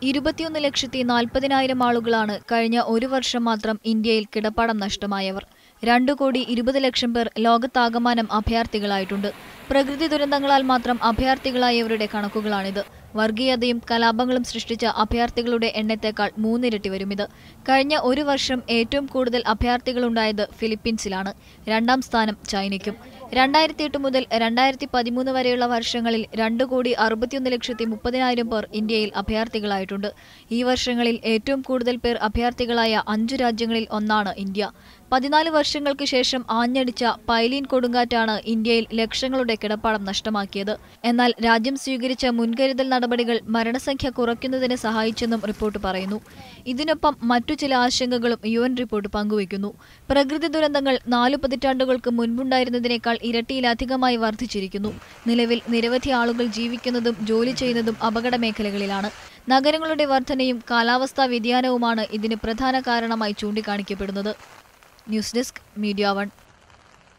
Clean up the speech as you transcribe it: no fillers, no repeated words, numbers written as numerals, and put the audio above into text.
21,40,000 ആളുകളാണ് കഴിഞ്ഞ ഒരു വർഷം മാത്രം ഇന്ത്യയിൽ കിടപ്പാടം നഷ്ടമായവർ. 2,20,00,000 പേർ ലോകത്താകമാനം അഭയാർത്ഥികളായിട്ടുണ്ട്. പ്രകൃതി ദുരന്തങ്ങളാൽ മാത്രം അഭയാർത്ഥികളായവരുടെ കണക്കുകളാണിത്. വർഗീയതയും കലാപങ്ങളും സൃഷ്ടിച്ച അഭയാർത്ഥികളുടെ എണ്ണത്തേക്കാൾ 3 ഇരട്ടി വരുമിത്. കഴിഞ്ഞ ഒരു വർഷം ഏറ്റവും കൂടുതൽ അഭയാർത്ഥികളുണ്ടായത് ഫിലിപ്പീൻസിലാണ്. 2ാം സ്ഥാനം ചൈനയ്ക്കും. 2008 മുതൽ 2013 വരെയുള്ള വർഷങ്ങളിൽ 2,61,30,000 പേർ ഇന്ത്യയിൽ അഭയാർത്ഥികളായിട്ടുണ്ട്. ഈ വർഷങ്ങളിൽ ഏറ്റവും കൂടുതൽ പേർ അഭയാർത്ഥികളായ 5 രാജ്യങ്ങളിൽ ഒന്നാണ് ഇന്ത്യ. 14 വർഷങ്ങൾക്ക് ശേഷം ആഞ്ഞടിച്ച പൈലീൻ കൊടുങ്കാറ്റാണ് ഇന്ത്യയിൽ ലക്ഷങ്ങളുടെ കിടപ്പാടം നഷ്ടമാക്കിയത്. എന്നാൽ രാജ്യം സ്വീകരിച്ച മുൻകരുതൽ നടപടികൾ മരണസംഖ്യ കുറയ്ക്കുന്നതിന് സഹായിച്ചെന്നും റിപ്പോർട്ട് പറയുന്നു. ഇതിനൊപ്പം മറ്റു ചില ആശങ്കകളും UN റിപ്പോർട്ട് പങ്കുവയ്ക്കുന്നു. പ്രകൃതി ദുരന്തങ്ങൾ 4 പതിറ്റാണ്ടുകൾക്ക് മുൻപുണ്ടായിരുന്നതിനേക്കാൾ ഇരട്ടിയിലധികമായി വർദ്ധിച്ചിരിക്കുന്നു. നിലവിൽ നിരവധി ആളുകൾ ജീവിക്കുന്നതും ജോലി ചെയ്യുന്നതും അപകട മേഖലകളിലാണ്. നഗരങ്ങളുടെ വർധനയും കാലാവസ്ഥാ വ്യതിയാനവുമാണ് ഇതിന് പ്രധാന കാരണമായി ചൂണ്ടിക്കാണിക്കപ്പെടുന്നത്. News desk, media 1.